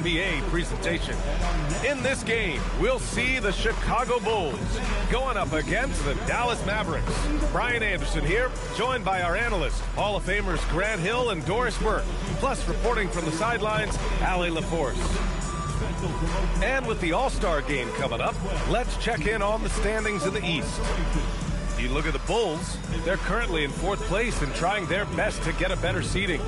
NBA presentation. In this game, we'll see the Chicago Bulls going up against the Dallas Mavericks. Brian Anderson here, joined by our analysts, Hall of Famers Grant Hill and Doris Burke, plus reporting from the sidelines, Allie LaForce. And with the All-Star game coming up, let's check in on the standings in the East. You look at the Bulls, they're currently in 4th place and trying their best to get a better seeding.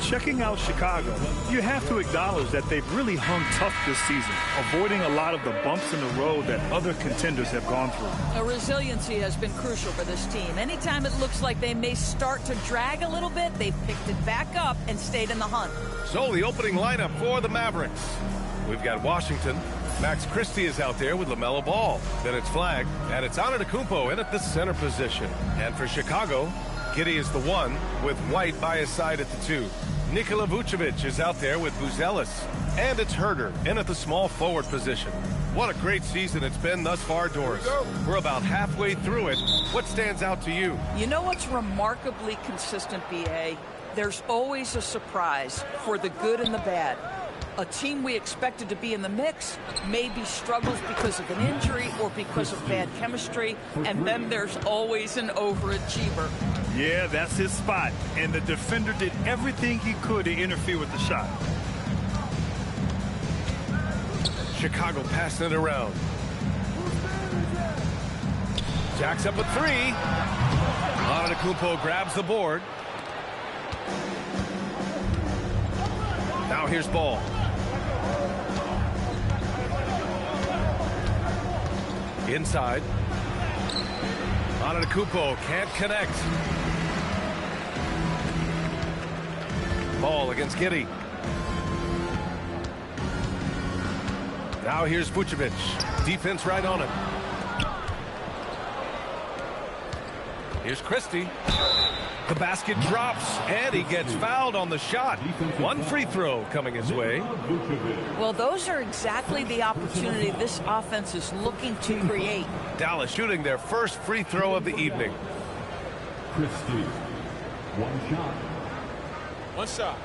Checking out Chicago, you have to acknowledge that they've really hung tough this season, avoiding a lot of the bumps in the road that other contenders have gone through. Resiliency has been crucial for this team. Anytime it looks like they may start to drag a little bit, they've picked it back up and stayed in the hunt. So the opening lineup for the Mavericks. We've got Washington. Max Christie is out there with LaMelo Ball. Then it's Flagg, and it's Antetokounmpo in at the center position. And for Chicago, Giddey is the 1, with White by his side at the 2. Nikola Vucevic is out there with Buzelis. And it's Herder in at the small forward position. What a great season it's been thus far, Doris. We're about halfway through it. What stands out to you? You know what's remarkably consistent, B.A.? There's always a surprise for the good and the bad. A team we expected to be in the mix maybe struggles because of an injury or because of bad chemistry, and then there's always an overachiever. Yeah, that's his spot, and the defender did everything he could to interfere with the shot. Chicago passing it around. Jacks up a 3. Antetokounmpo grabs the board. Now here's Ball. Inside. Antetokounmpo can't connect. Ball against Giddey. Now here's Vucevic. Defense right on him. Here's Christie. The basket drops, and he gets fouled on the shot. 1 free throw coming his way. Well, those are exactly the opportunity this offense is looking to create. Dallas shooting their first free throw of the evening. Christie, 1 shot. 1 shot.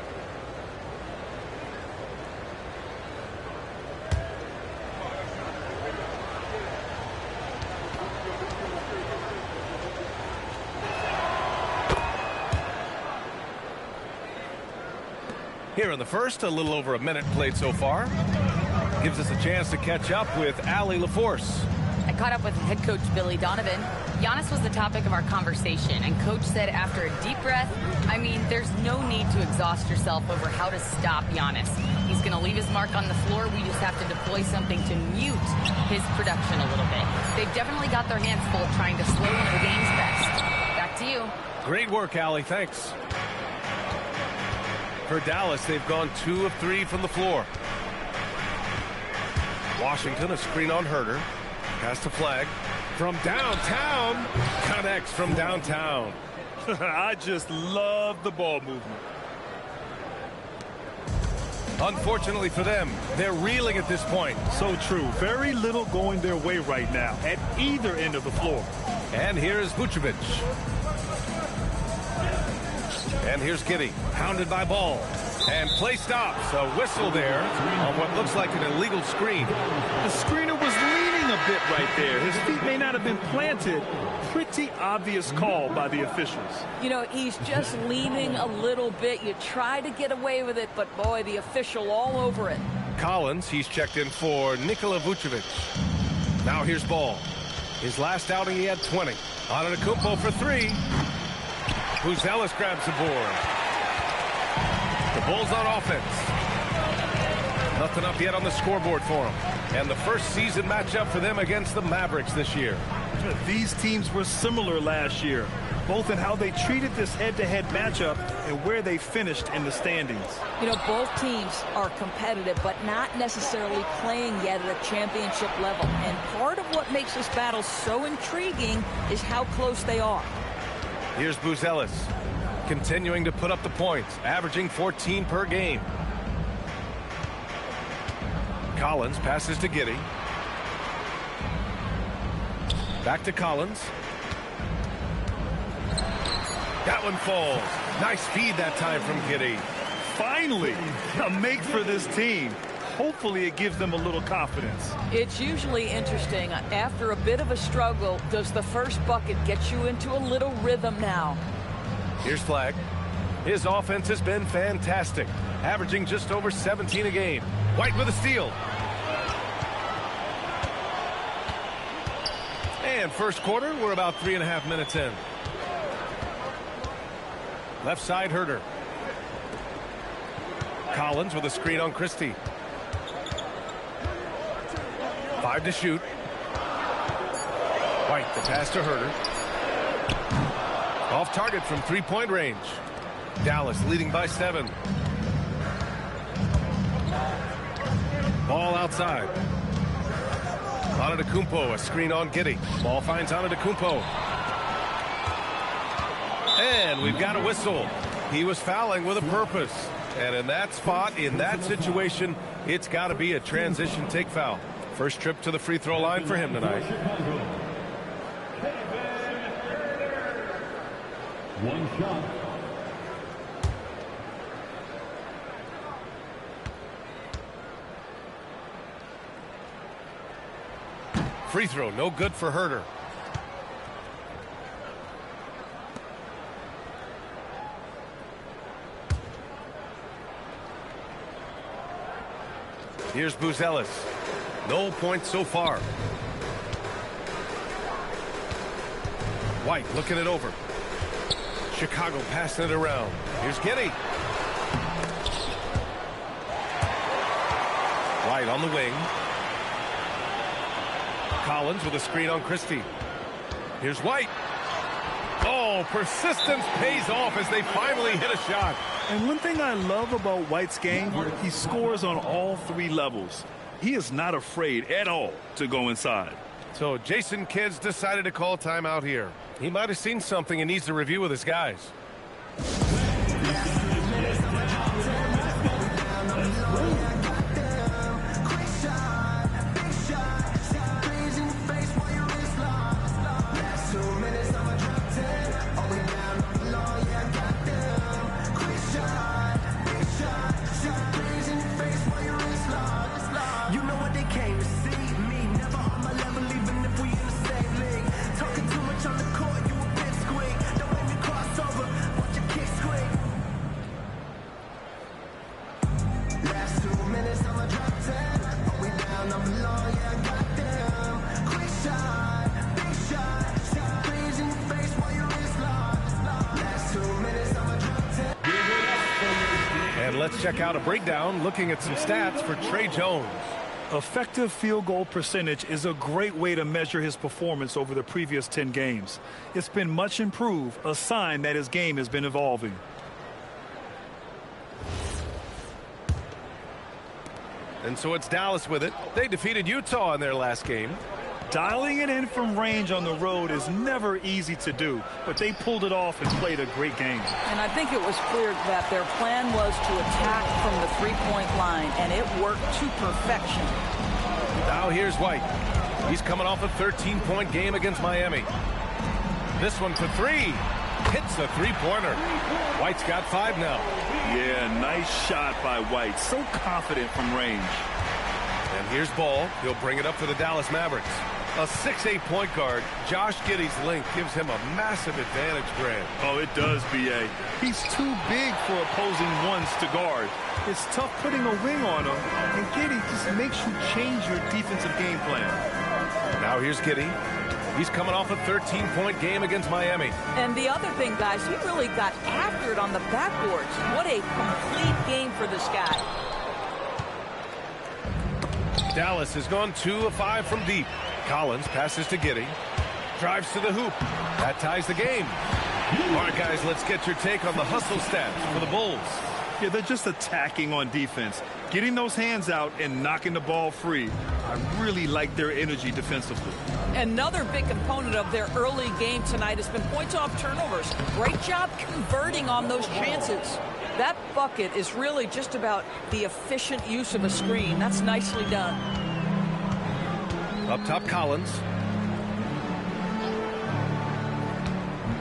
Here in the first, a little over a minute played so far. Gives us a chance to catch up with Allie LaForce. I caught up with head coach Billy Donovan. Giannis was the topic of our conversation, and coach said after a deep breath, I mean, there's no need to exhaust yourself over how to stop Giannis. He's going to leave his mark on the floor. We just have to deploy something to mute his production a little bit. They've definitely got their hands full trying to slow one of the game's best. Back to you. Great work, Allie. Thanks. For Dallas, they've gone 2 of 3 from the floor. Washington, a screen on Herder. Pass to Flagg. From downtown. Connects from downtown. I just love the ball movement. Unfortunately for them, they're reeling at this point. So true. Very little going their way right now at either end of the floor. And here's Vucevic. And here's Giddey, pounded by Ball. And play stops. A whistle there on what looks like an illegal screen. The screener was leaning a bit right there. His feet may not have been planted. Pretty obvious call by the officials. You know, he's just leaning a little bit. You try to get away with it, but boy, the official all over it. Collins, he's checked in for Nikola Vucevic. Now here's Ball. His last outing, he had 20. Antetokounmpo for 3. Buzelis grabs the board. The Bulls on offense. Nothing up yet on the scoreboard for them. And the first season matchup for them against the Mavericks this year. These teams were similar last year, both in how they treated this head-to-head matchup and where they finished in the standings. You know, both teams are competitive, but not necessarily playing yet at a championship level. And part of what makes this battle so intriguing is how close they are. Here's Buzelis, continuing to put up the points, averaging 14 per game. Collins passes to Giddey. Back to Collins. That one falls. Nice feed that time from Giddey. Finally, a make for this team. Hopefully it gives them a little confidence. It's usually interesting. After a bit of a struggle, does the first bucket get you into a little rhythm now? Here's Flag. His offense has been fantastic, averaging just over 17 a game. White with a steal. And first quarter, we're about 3.5 minutes in. Left side, Herter. Collins with a screen on Christie. 5 to shoot. White, the pass to Herter. Off target from three-point range. Dallas leading by 7. Ball outside. Antetokounmpo, a screen on Giddey. Ball finds Antetokounmpo. And we've got a whistle. He was fouling with a purpose. And in that spot, in that situation, it's got to be a transition take foul. First trip to the free throw line for him tonight. One shot. Free throw, no good for Herter. Here's Buzelis. No points so far. White looking it over. Chicago passing it around. Here's Giddey. White on the wing. Collins with a screen on Christie. Here's White. Oh, persistence pays off as they finally hit a shot. And one thing I love about White's game, he scores on all 3 levels. He is not afraid at all to go inside. So Jason Kidd's decided to call timeout here. He might have seen something and needs to review with his guys. Let's check out a breakdown looking at some stats for Trey Jones. Effective field goal percentage is a great way to measure his performance over the previous 10 games. It's been much improved, a sign that his game has been evolving. And so it's Dallas with it. They defeated Utah in their last game. Dialing it in from range on the road is never easy to do, but they pulled it off and played a great game. And I think it was clear that their plan was to attack from the three-point line, and it worked to perfection. Now here's White. He's coming off a 13-point game against Miami. This one for 3. Hits the three-pointer. White's got 5 now. Yeah, nice shot by White. So confident from range. And here's Ball. He'll bring it up for the Dallas Mavericks. A 6'8" point guard, Josh Giddey's length gives him a massive advantage, Grant. Oh, it does, B.A. He's too big for opposing ones to guard. It's tough putting a wing on him, and Giddey just makes you change your defensive game plan. Now here's Giddey. He's coming off a 13-point game against Miami. And the other thing, guys, he really got after it on the backboards. What a complete game for this guy. Dallas has gone 2 of 5 from deep. Collins passes to Giddey. Drives to the hoop. That ties the game. All right, guys, let's get your take on the hustle stats for the Bulls. Yeah, they're just attacking on defense, getting those hands out and knocking the ball free. I really like their energy defensively. Another big component of their early game tonight has been points off turnovers. Great job converting on those chances. That bucket is really just about the efficient use of a screen. That's nicely done. Up top, Collins.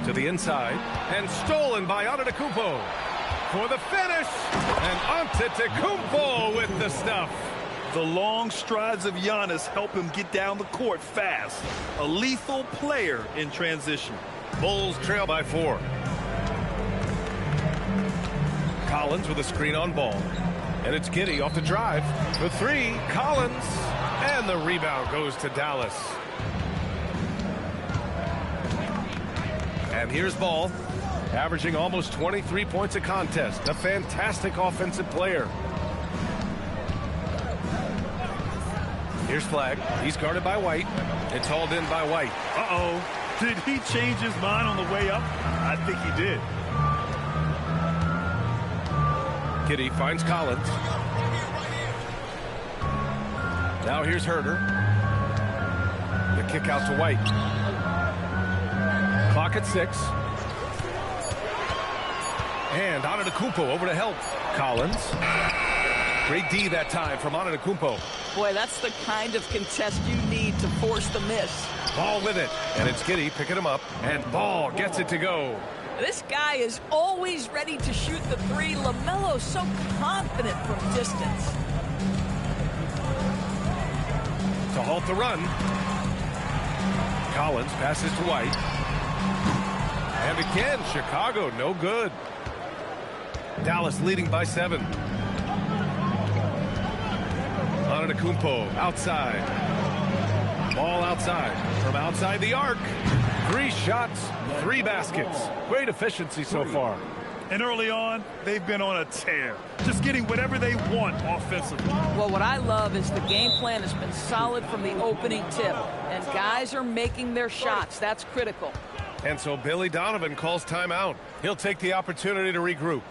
To the inside. And stolen by Antetokounmpo. For the finish. And Antetokounmpo with the stuff. The long strides of Giannis help him get down the court fast. A lethal player in transition. Bulls trail by 4. Collins with a screen on ball. And it's Giddey off the drive. The 3, Collins. And the rebound goes to Dallas. And here's Ball, averaging almost 23 points a contest. A fantastic offensive player. Here's Flagg. He's guarded by White. It's hauled in by White. Uh-oh. Did he change his mind on the way up? I think he did. Giddey finds Collins. Now here's Herter. The kick out to White. Clock at 6. And Antetokounmpo over to help. Collins. Great D that time from Antetokounmpo. Boy, that's the kind of contest you need to force the miss. Ball with it. And it's Giddey picking him up. And Ball gets it to go. This guy is always ready to shoot the 3. LaMelo's so confident from distance. To halt the run. Collins passes to White. And again, Chicago no good. Dallas leading by 7. Antetokounmpo outside. Ball outside. From outside the arc. 3 shots, 3 baskets. Great efficiency so far. And early on, they've been on a tear. Just getting whatever they want offensively. Well, what I love is the game plan has been solid from the opening tip. And guys are making their shots. That's critical. And so Billy Donovan calls timeout. He'll take the opportunity to regroup.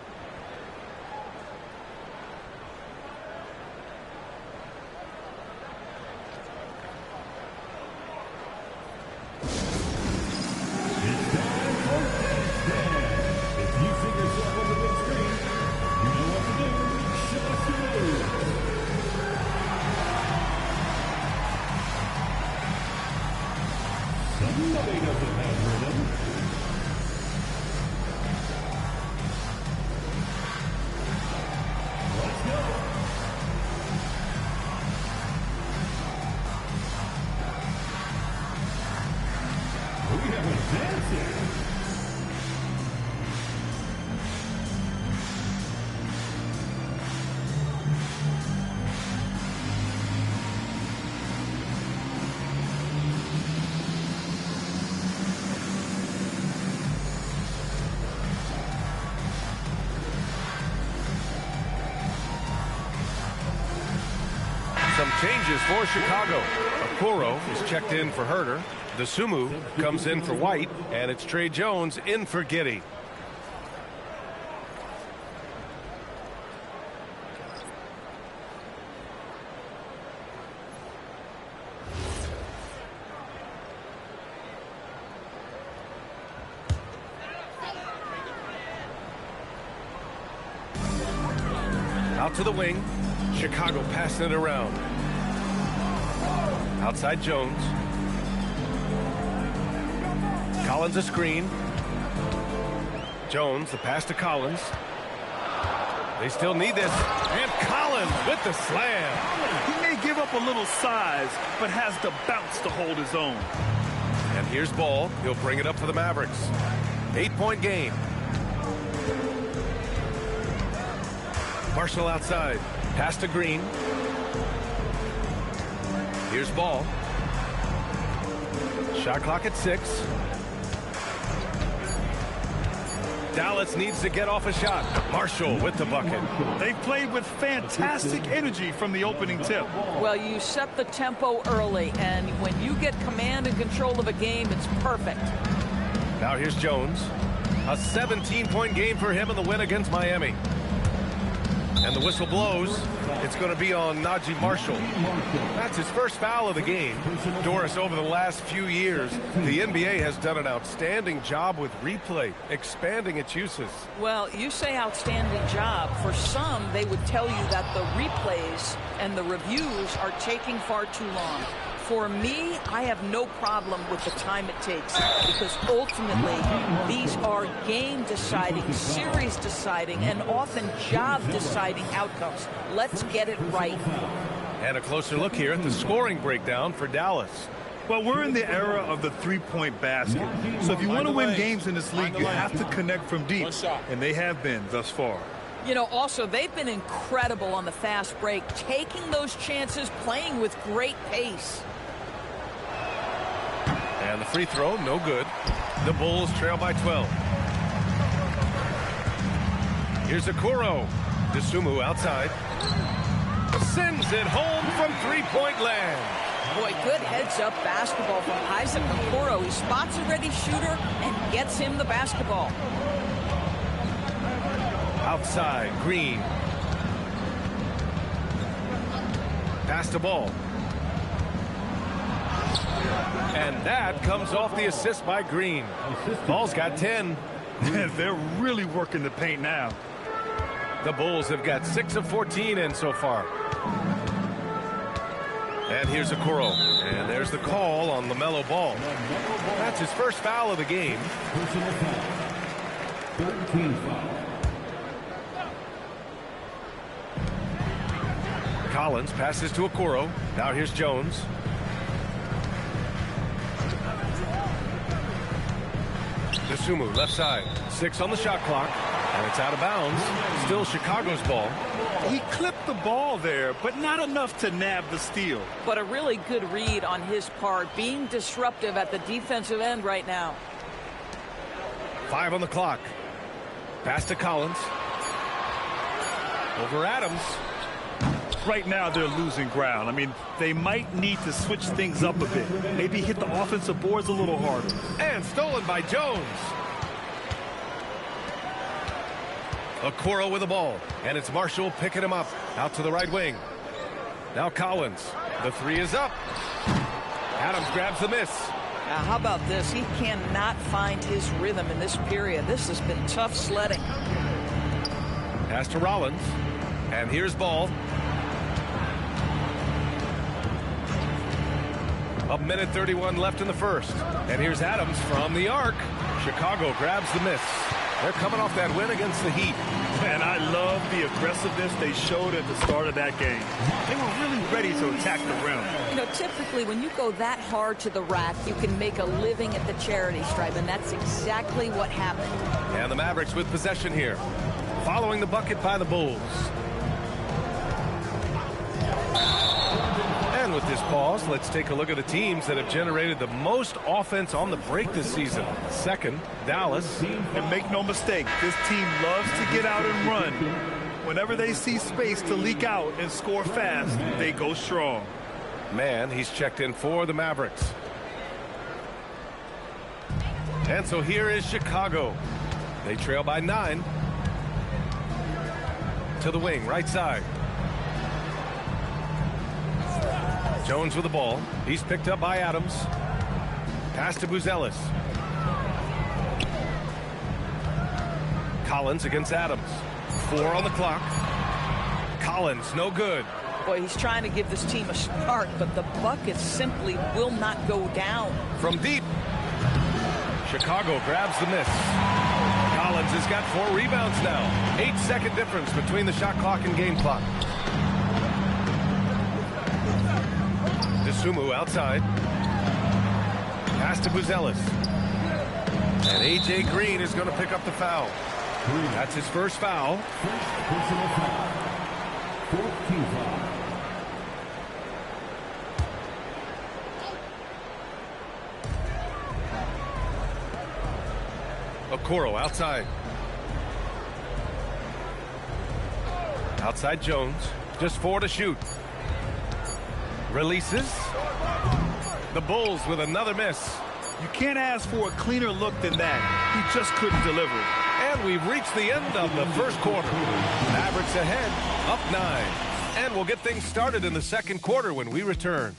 Some changes for Chicago. Okoro is checked in for Herter. Dosunmu comes in for White. And it's Trey Jones in for Giddey. Out to the wing. Chicago passing it around. Outside Jones. Collins a screen. Jones, the pass to Collins. They still need this. And Collins with the slam. He may give up a little size, but has the bounce to hold his own. And here's Ball. He'll bring it up for the Mavericks. 8-point game. Marshall outside. Pass to Green. Here's Ball. Shot clock at 6. Dallas needs to get off a shot. Marshall with the bucket. They've played with fantastic energy from the opening tip. Well, you set the tempo early, and when you get command and control of a game, it's perfect. Now here's Jones. A 17-point game for him in the win against Miami. And the whistle blows. It's going to be on Najee Marshall. That's his first foul of the game. Doris, over the last few years, the NBA has done an outstanding job with replay, expanding its uses. Well, you say outstanding job. For some, they would tell you that the replays and the reviews are taking far too long. For me, I have no problem with the time it takes, because ultimately these are game-deciding, series-deciding, and often job-deciding outcomes. Let's get it right. And a closer look here at the scoring breakdown for Dallas. Well, we're in the era of the three-point basket. So if you want to win games in this league, you have to connect from deep. And they have been thus far. You know, also, they've been incredible on the fast break, taking those chances, playing with great pace. And the free throw, no good. The Bulls trail by 12. Here's Okoro. Dosunmu outside. Sends it home from three-point land. Boy, good heads-up basketball from Isaac Okoro. He spots a ready shooter and gets him the basketball. Outside, Green. Pass the ball. And that comes off the assist by Green. Ball's got 10. They're really working the paint now. The Bulls have got 6 of 14 in so far. And here's Okoro. And there's the call on LaMelo Ball. That's his first foul of the game. Personal foul. 13 foul. Collins passes to Okoro. Now here's Jones. Dosunmu left side. 6 on the shot clock. And it's out of bounds. Still Chicago's ball. He clipped the ball there, but not enough to nab the steal. But a really good read on his part, being disruptive at the defensive end right now. 5 on the clock. Pass to Collins. Over Adams. Right now, they're losing ground. I mean, they might need to switch things up a bit. Maybe hit the offensive boards a little harder. And stolen by Jones. Okoro with the ball. And it's Marshall picking him up. Out to the right wing. Now Collins. The three is up. Adams grabs the miss. Now, how about this? He cannot find his rhythm in this period. This has been tough sledding. Pass to Rollins. And here's Ball. A minute 31 left in the first. And here's Adams from the arc. Chicago grabs the miss. They're coming off that win against the Heat. And I love the aggressiveness they showed at the start of that game. They were really ready to attack the rim. You know, typically when you go that hard to the rack, you can make a living at the charity stripe, and that's exactly what happened. And the Mavericks with possession here. Following the bucket by the Bulls. And with this pause, let's take a look at the teams that have generated the most offense on the break this season. Second, Dallas. And make no mistake, this team loves to get out and run. Whenever they see space to leak out and score fast, they go strong. Man, he's checked in for the Mavericks. And so here is Chicago. They trail by 9. To the wing, right side. Jones with the ball. He's picked up by Adams. Pass to Buzelis. Collins against Adams. 4 on the clock. Collins, no good. Boy, he's trying to give this team a start, but the bucket simply will not go down. From deep. Chicago grabs the miss. Collins has got 4 rebounds now. 8-second difference between the shot clock and game clock. Dosunmu outside. Pass to Buzelis. And A.J. Green is going to pick up the foul. That's his first foul. Personal foul. 14 foul. Okoro outside. Outside Jones. Just 4 to shoot. Releases. The Bulls with another miss. You can't ask for a cleaner look than that. He just couldn't deliver. And we've reached the end of the first quarter. Mavericks ahead, up 9. And we'll get things started in the second quarter when we return.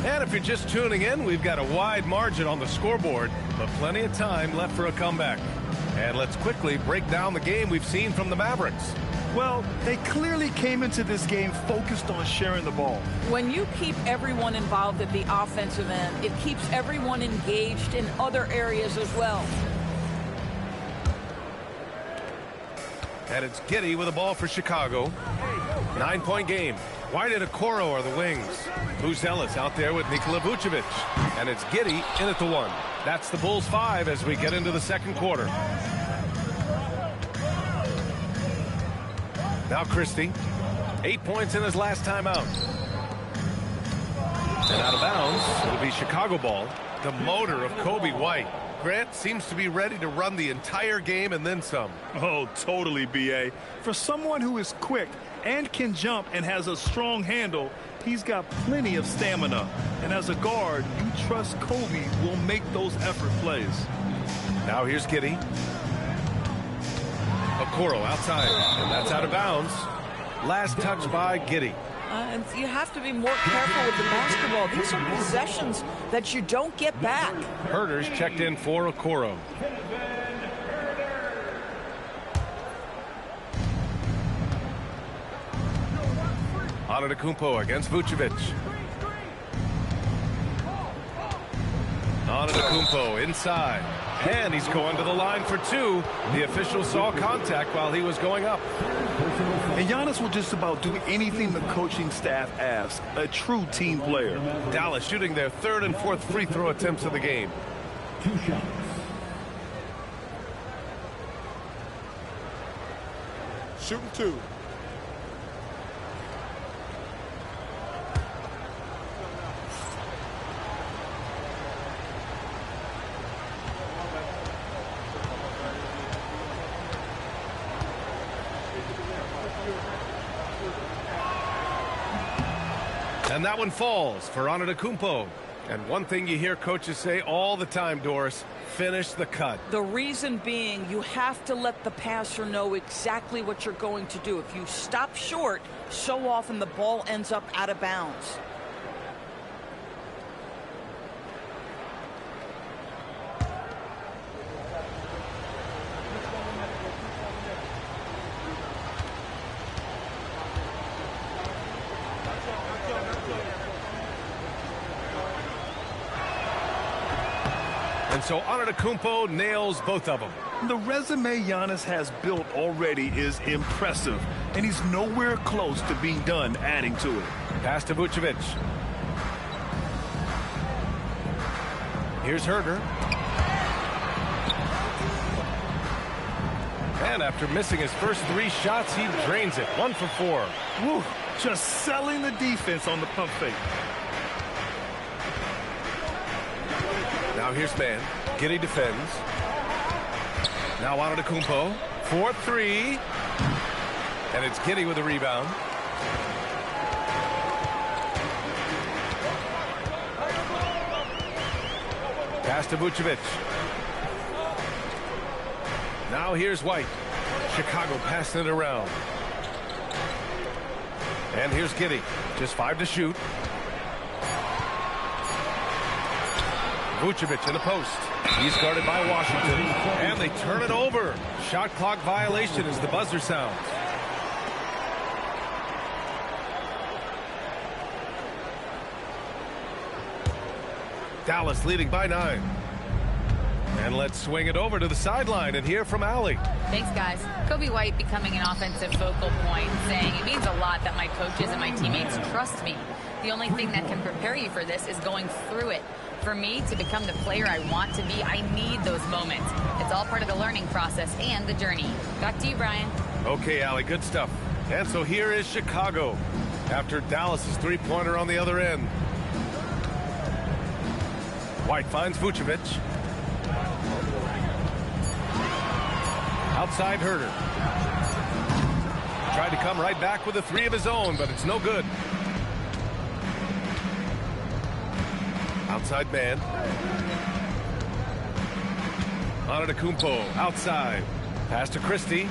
And if you're just tuning in, we've got a wide margin on the scoreboard, but plenty of time left for a comeback. And let's quickly break down the game we've seen from the Mavericks. Well, they clearly came into this game focused on sharing the ball. When you keep everyone involved at the offensive end, it keeps everyone engaged in other areas as well. And it's Giddey with the ball for Chicago. 9-point game. White and Okoro are the wings. Buzelis out there with Nikola Vucevic. And it's Giddey in at the 1. That's the Bulls 5 as we get into the second quarter. Now Christie. 8 points in his last time out. And out of bounds, it'll be Chicago ball. The motor of Kobe White. Grant seems to be ready to run the entire game and then some. Oh, totally, B.A. For someone who is quick and can jump and has a strong handle, he's got plenty of stamina. And as a guard, you trust Kobe will make those effort plays. Now here's Giddey. Okoro outside, and that's out of bounds. Last touch by Giddey. And you have to be more careful with the basketball. These are possessions that you don't get back. Herter's checked in for Okoro. Antetokounmpo against Vucevic. Antetokounmpo inside. And he's going to the line for 2. The official saw contact while he was going up. And Giannis will just about do anything the coaching staff asks. A true team player. Dallas shooting their 3rd and 4th free throw attempts of the game. 2 shots. Shooting 2. And that one falls for Antetokounmpo. And one thing you hear coaches say all the time, Doris, finish the cut. The reason being you have to let the passer know exactly what you're going to do. If you stop short, so often the ball ends up out of bounds. And so Antetokounmpo nails both of them. The resume Giannis has built already is impressive, and he's nowhere close to being done adding to it. Pass to Vucevic. Here's Herter. And after missing his first 3 shots, he drains it. 1 for 4. Woo, just selling the defense on the pump fake. Now here's Man. Giddey defends. Now Antetokounmpo. 4-3. And it's Giddey with a rebound. Pass to Vucevic. Now here's White. Chicago passing it around. And here's Giddey. Just 5 to shoot. Vucevic in the post. He's guarded by Washington. And they turn it over. Shot clock violation as the buzzer sounds. Dallas leading by 9. And let's swing it over to the sideline and hear from Allie. Thanks, guys. Kobe White becoming an offensive focal point, saying it means a lot that my coaches and my teammates trust me. The only thing that can prepare you for this is going through it. For me to become the player I want to be, I need those moments. It's all part of the learning process and the journey. Back to you, Brian. Okay, Allie, good stuff. And so here is Chicago after Dallas's 3-pointer on the other end. White finds Vucevic. Outside Herter. Tried to come right back with a 3 of his own, but it's no good. Outside Man. Antetokounmpo outside. Pass to Christie.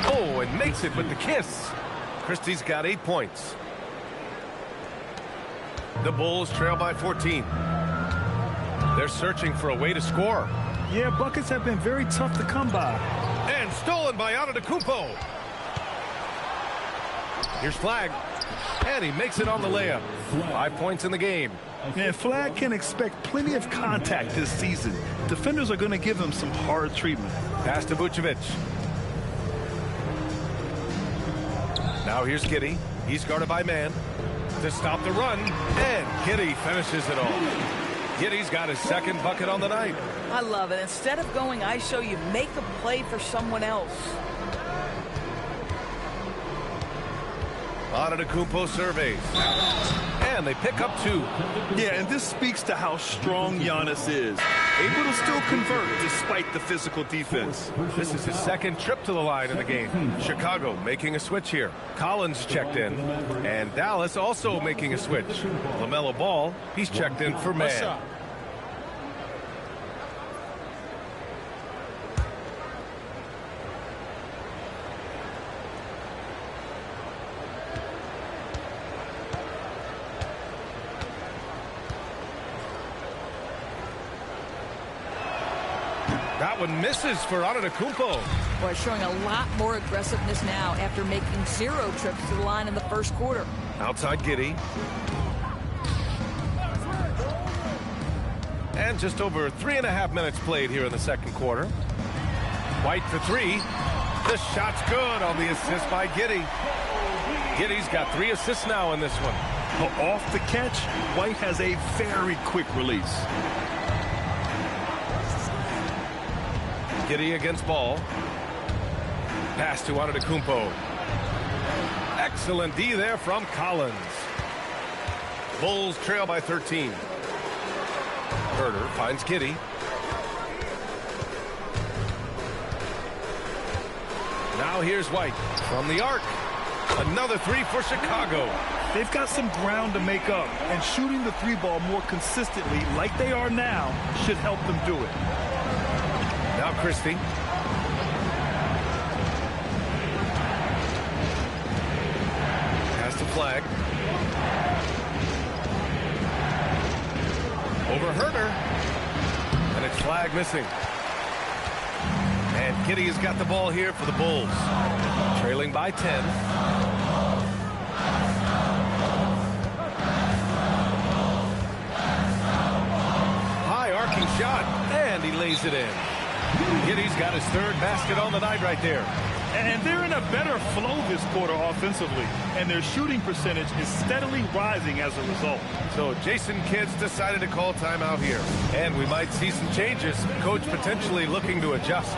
Oh, and makes it with the kiss. Christie's got 8 points. The Bulls trail by 14. They're searching for a way to score. Yeah, buckets have been very tough to come by. And stolen by Antetokounmpo. Here's Flag. And he makes it on the layup. 5 points in the game. And Flag can expect plenty of contact this season. Defenders are going to give him some hard treatment. Pass to Vucevic. Now here's Giddey. He's guarded by Man. To stop the run. And Giddey finishes it off. Giddey's got his second bucket on the night. I love it. Instead of going ISO, you make a play for someone else. Antetokounmpo surveys. And they pick up 2. Yeah, and this speaks to how strong Giannis is. Able to still convert despite the physical defense. This is his second trip to the line in the game. Chicago making a switch here. Collins checked in. And Dallas also making a switch. LaMelo Ball, he's checked in for Man. That one misses for Antetokounmpo. Boy, showing a lot more aggressiveness now after making 0 trips to the line in the first quarter. Outside Giddey. And just over 3.5 minutes played here in the second quarter. White for 3. The shot's good on the assist by Giddey. Giddey's got 3 assists now in this one. But off the catch, White has a very quick release. Giddey against Ball. Pass to Antetokounmpo. Excellent D there from Collins. Bulls trail by 13. Herter finds Giddey. Now here's White from the arc. Another 3 for Chicago. They've got some ground to make up, and shooting the 3-ball more consistently like they are now should help them do it. Now Christie. Pass to Flag. Over Herter. And it's Flag missing. And Giddey has got the ball here for the Bulls. Trailing by 10. High arcing shot. And he lays it in. Giddey's got his 3rd basket on the night right there. And they're in a better flow this quarter offensively, and their shooting percentage is steadily rising as a result. So Jason Kidd's decided to call timeout here. And we might see some changes. Coach potentially looking to adjust.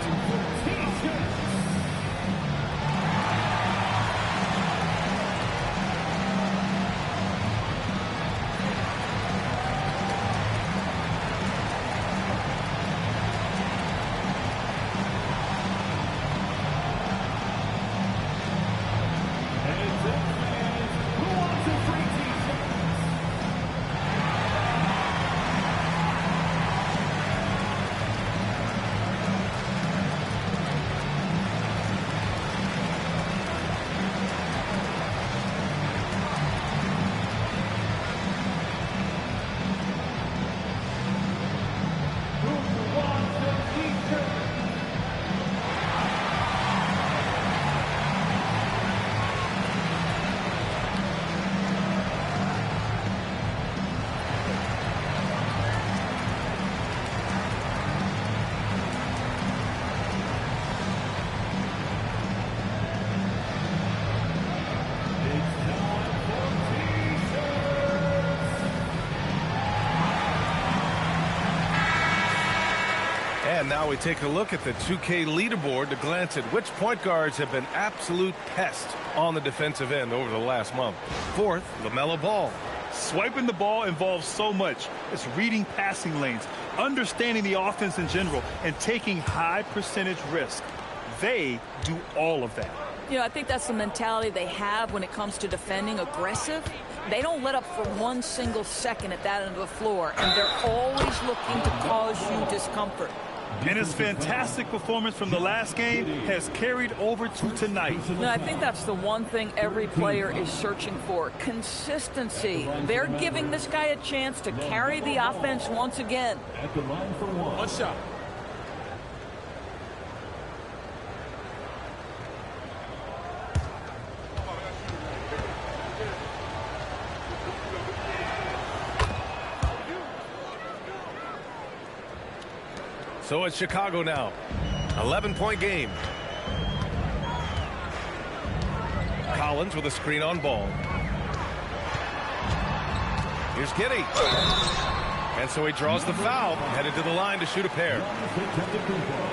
And now we take a look at the 2K leaderboard to glance at which point guards have been absolute pests on the defensive end over the last month. 4th, LaMelo Ball. Swiping the ball involves so much. It's reading passing lanes, understanding the offense in general, and taking high percentage risk. They do all of that. You know, I think that's the mentality they have when it comes to defending aggressive. They don't let up for 1 single second at that end of the floor, and they're always looking to cause you discomfort. And his fantastic performance from the last game has carried over to tonight. No, I think that's the one thing every player is searching for, consistency. They're giving this guy a chance to carry the offense once again. At the line for one shot. So it's Chicago now. 11-point game. Collins with a screen on ball. Here's Giddey. And so he draws the foul, headed to the line to shoot a pair.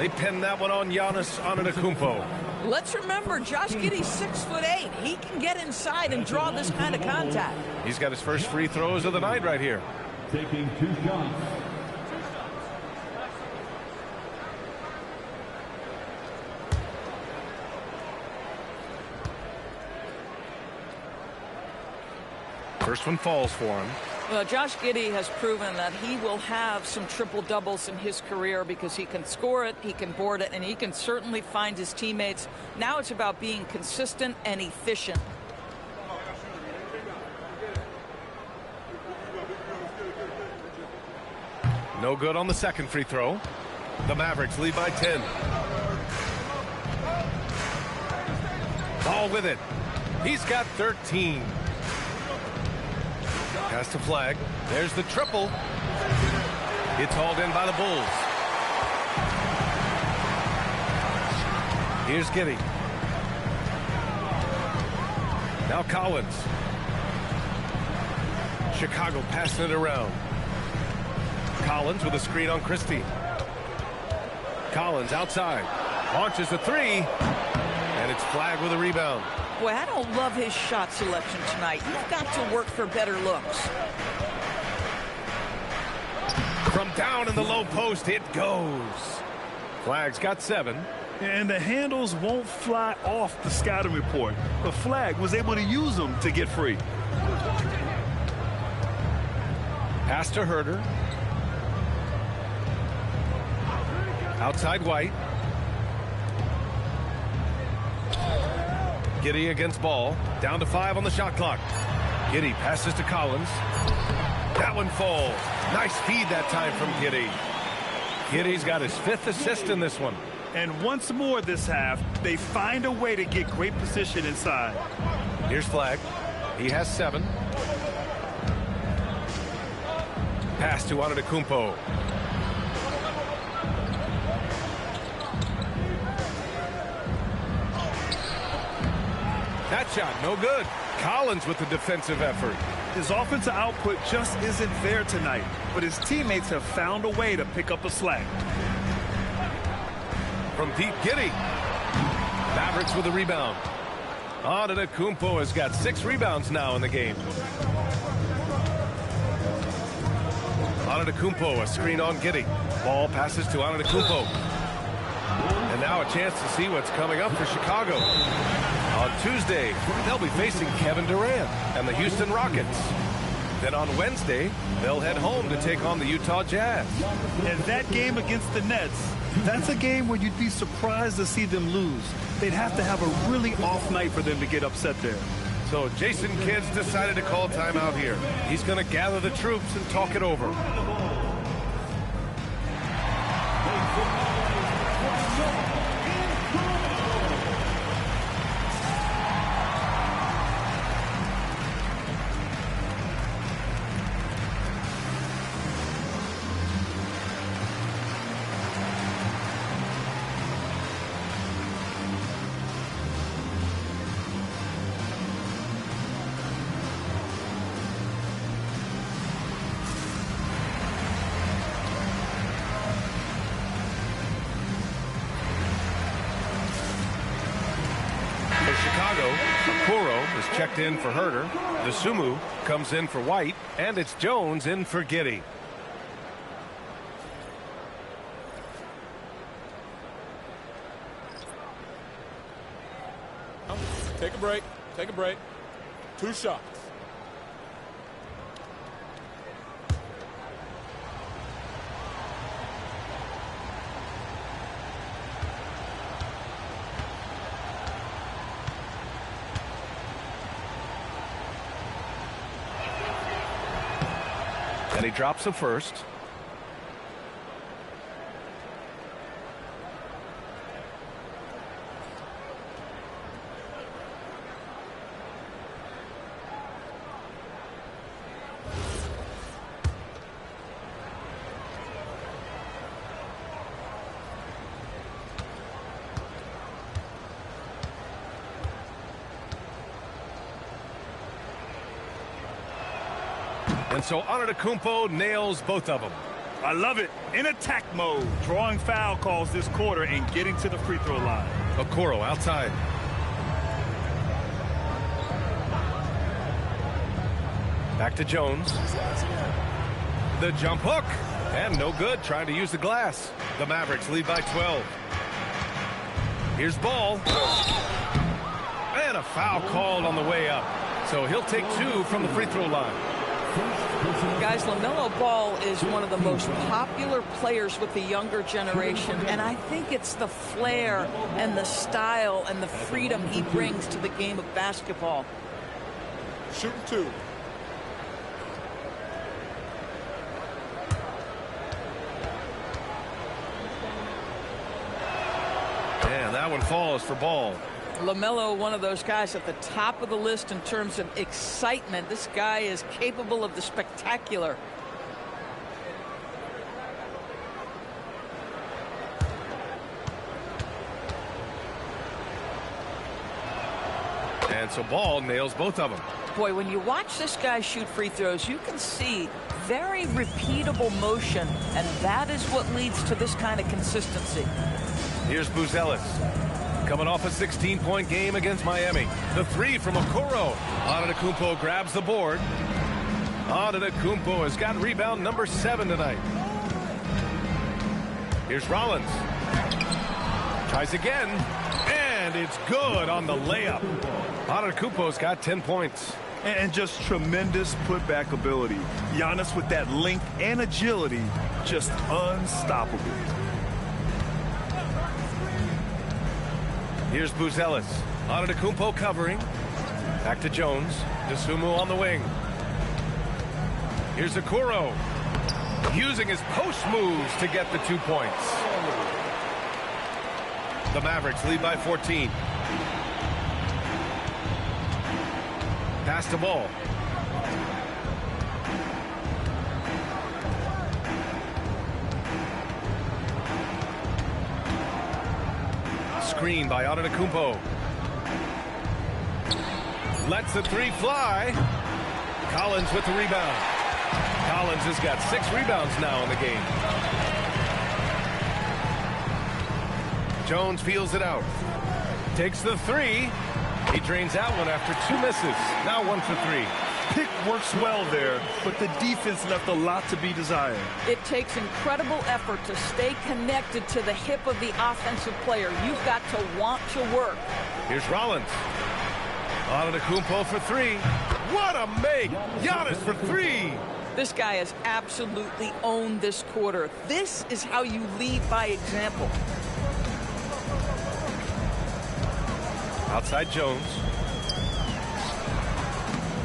They pinned that one on Giannis Antetokounmpo. Let's remember, Josh Giddey's 6'8". He can get inside and draw this kind of contact. He's got his first free throws of the night right here. taking 2 shots. First one falls for him. Well, Josh Giddey has proven that he will have some triple-doubles in his career because he can score it, he can board it, and he can certainly find his teammates. Now it's about being consistent and efficient. No good on the second free throw. The Mavericks lead by 10. Ball with it. He's got 13. Pass to Flag. There's the triple. It's hauled in by the Bulls. Here's Giddey. Now Collins. Chicago passing it around. Collins with a screen on Christie. Collins outside. Launches a three. And it's Flag with a rebound. Boy, I don't love his shot selection tonight. You've got to work for better looks. From down in the low post, it goes. Flag's got 7. And the handles won't fly off the scouting report. The Flag was able to use them to get free. Pass to Herter. Outside White. Giddey against Ball. Down to 5 on the shot clock. Giddey passes to Collins. That one falls. Nice feed that time from Giddey. Giddey's got his 5th assist in this one. And once more this half, they find a way to get great position inside. Here's Flag. He has 7. Pass to Antetokounmpo. That shot, no good. Collins with the defensive effort. His offensive output just isn't there tonight, but his teammates have found a way to pick up a slack. From deep, Giddey. Mavericks with a rebound. Antetokounmpo has got 6 rebounds now in the game. Antetokounmpo, a screen on Giddey. Ball passes to Antetokounmpo. And now a chance to see what's coming up for Chicago. On Tuesday, they'll be facing Kevin Durant and the Houston Rockets. Then on Wednesday, they'll head home to take on the Utah Jazz. And that game against the Nets, that's a game where you'd be surprised to see them lose. They'd have to have a really off night for them to get upset there. So Jason Kidd's decided to call timeout here. He's going to gather the troops and talk it over. Checked in for Herter. The Sumu comes in for White, and it's Jones in for Giddey. Take a break. Take a break. 2 shots. And he drops the first. And so Antetokounmpo nails both of them. I love it. In attack mode, drawing foul calls this quarter and getting to the free throw line. Okoro outside. Back to Jones. The jump hook. And no good, trying to use the glass. The Mavericks lead by 12. Here's Ball. And a foul called on the way up. So he'll take 2 from the free throw line. Guys, LaMelo Ball is one of the most popular players with the younger generation, and I think it's the flair and the style and the freedom he brings to the game of basketball. Shooting 2. And that one falls for Ball. LaMelo, one of those guys at the top of the list in terms of excitement. This guy is capable of the spectacular. And so Ball nails both of them. Boy, when you watch this guy shoot free throws, you can see very repeatable motion, and that is what leads to this kind of consistency. Here's Buzelis. Coming off a 16-point game against Miami. The 3 from Okoro. Antetokounmpo grabs the board. Antetokounmpo has got rebound number 7 tonight. Here's Rollins. Tries again. And it's good on the layup. Antetokounmpo's got 10 points. And just tremendous putback ability. Giannis with that length and agility, just unstoppable. Here's Buzelis. Antetokounmpo covering. Back to Jones. Dosunmu on the wing. Here's Okoro. Using his post moves to get the 2 points. The Mavericks lead by 14. Pass the ball. Screen by Antetokounmpo. Lets the 3 fly. Collins with the rebound. Collins has got 6 rebounds now in the game. Jones feels it out. Takes the 3. He drains that one after 2 misses. Now 1 for 3. Pick works well there, but the defense left a lot to be desired. It takes incredible effort to stay connected to the hip of the offensive player. You've got to want to work. Here's Rollins. Antetokounmpo for 3. What a make! Giannis for 3. This guy has absolutely owned this quarter. This is how you lead by example. Outside Jones.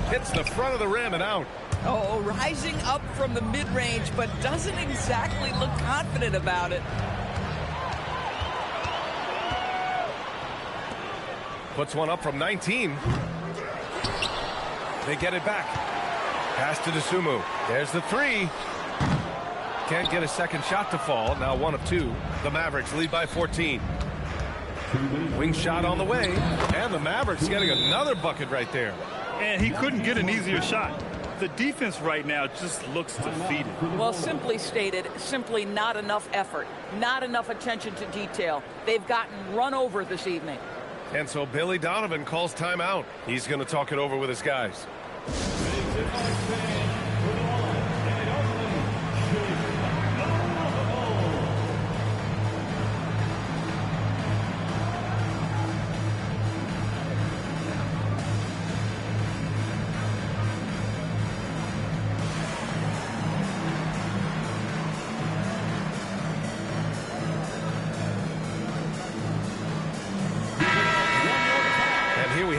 Hits the front of the rim and out. Oh, rising up from the mid-range, but doesn't exactly look confident about it. Puts one up from 19. They get it back. Pass to Dosunmu. There's the 3. Can't get a second shot to fall. Now 1 of 2. The Mavericks lead by 14. Wing shot on the way. And the Mavericks getting another bucket right there. And he couldn't get an easier shot. The defense right now just looks defeated. Well, simply stated, simply not enough effort. Not enough attention to detail. They've gotten run over this evening. And so Billy Donovan calls timeout. He's going to talk it over with his guys.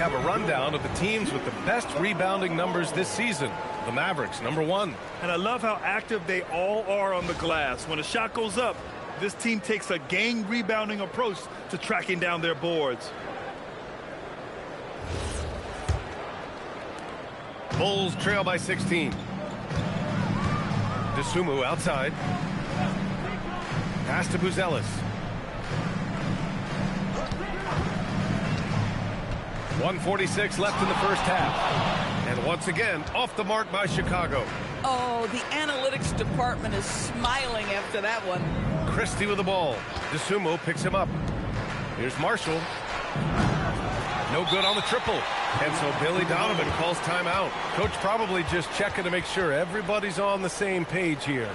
Have a rundown of the teams with the best rebounding numbers this season. the Mavericks, number 1. And I love how active they all are on the glass. When a shot goes up, this team takes a gang rebounding approach to tracking down their boards. Bulls trail by 16. Dosunmu outside. Pass to Buzelis. 1:46 left in the first half. And once again, off the mark by Chicago. Oh, the analytics department is smiling after that one. Christie with the ball. Dosunmu picks him up. Here's Marshall. No good on the triple. And so Billy Donovan calls timeout. Coach probably just checking to make sure everybody's on the same page here.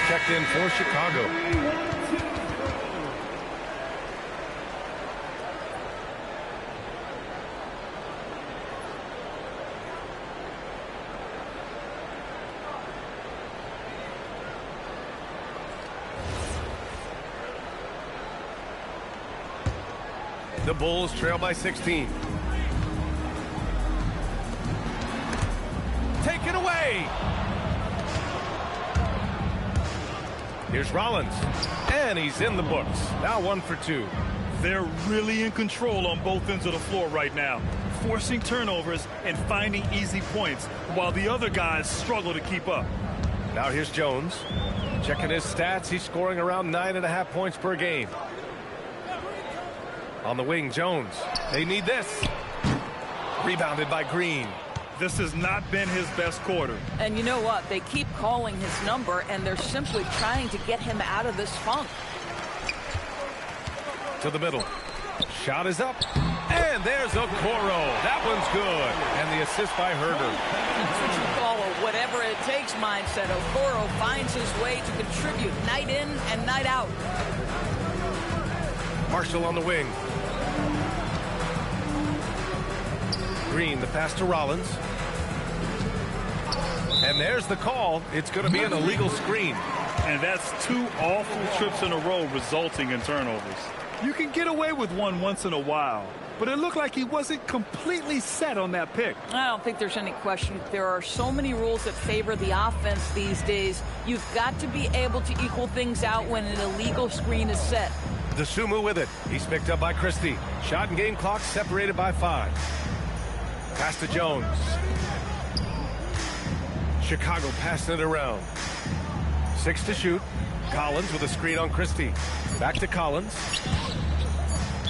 Checked in for Chicago. The Bulls trail by 16. Take it away. Here's Rollins, and he's in the books. Now 1 for 2. They're really in control on both ends of the floor right now, forcing turnovers and finding easy points, while the other guys struggle to keep up. Now here's Jones. Checking his stats, he's scoring around 9.5 points per game. On the wing, Jones. They need this. Rebounded by Green. This has not been his best quarter. And you know what? They keep calling his number, and they're simply trying to get him out of this funk. To the middle. Shot is up. And there's Okoro. That one's good. And the assist by Herder. That's what you call a whatever it takes mindset. Okoro finds his way to contribute night in and night out. Marshall on the wing. Green, the pass to Rollins. And there's the call. It's going to be an illegal screen. And that's 2 awful trips in a row resulting in turnovers. You can get away with one once in a while, but it looked like he wasn't completely set on that pick. I don't think there's any question. There are so many rules that favor the offense these days. You've got to be able to equal things out when an illegal screen is set. Dosunmu with it. He's picked up by Christie. Shot and game clock separated by 5. Pass to Jones. Chicago passing it around. 6 to shoot. Collins with a screen on Christie. Back to Collins.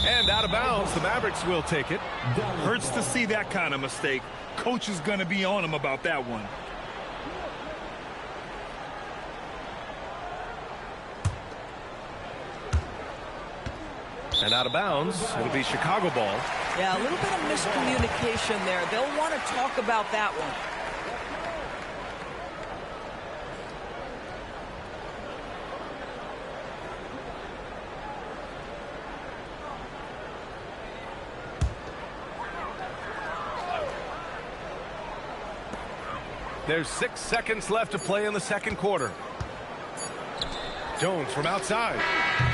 And out of bounds. The Mavericks will take it. Hurts to see that kind of mistake. Coach is going to be on him about that one. And out of bounds. It'll be Chicago ball. Yeah, a little bit of miscommunication there. They'll want to talk about that one. There's 6 seconds left to play in the second quarter. Jones from outside.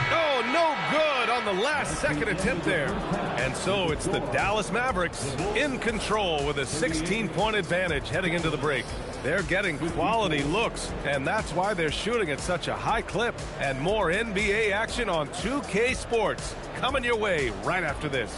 Oh, no good on the last second attempt there. And so it's the Dallas Mavericks in control with a 16-point advantage heading into the break. They're getting quality looks, and that's why they're shooting at such a high clip. And more NBA action on 2K Sports coming your way right after this.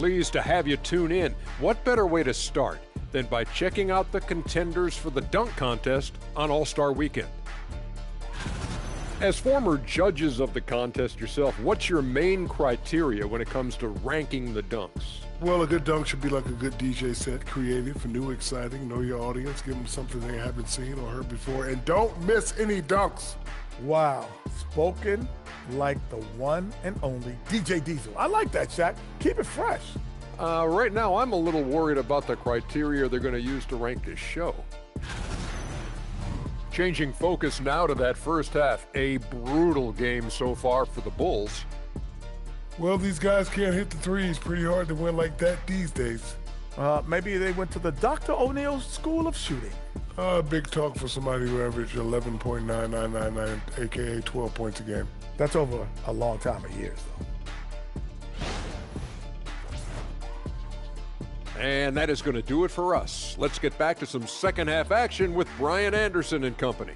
Pleased to have you tune in. What better way to start than by checking out the contenders for the dunk contest on All-Star Weekend? As former judges of the contest yourself, what's your main criteria when it comes to ranking the dunks? Well, a good dunk should be like a good DJ set, creative, new, exciting, know your audience, give them something they haven't seen or heard before, and don't miss any dunks. Wow, spoken like the one and only DJ Diesel. I like that, Shaq. Keep it fresh. Right now, I'm a little worried about the criteria they're going to use to rank this show. Changing focus now to that first half. A brutal game so far for the Bulls. Well, these guys can't hit the threes. Pretty hard to win like that these days. Maybe they went to the Dr. O'Neill's School of Shooting. Big talk for somebody who averaged 11.9999, a.k.a. 12 points a game. That's over a long time of years, though. And that is going to do it for us. Let's get back to some second half action with Brian Anderson and company.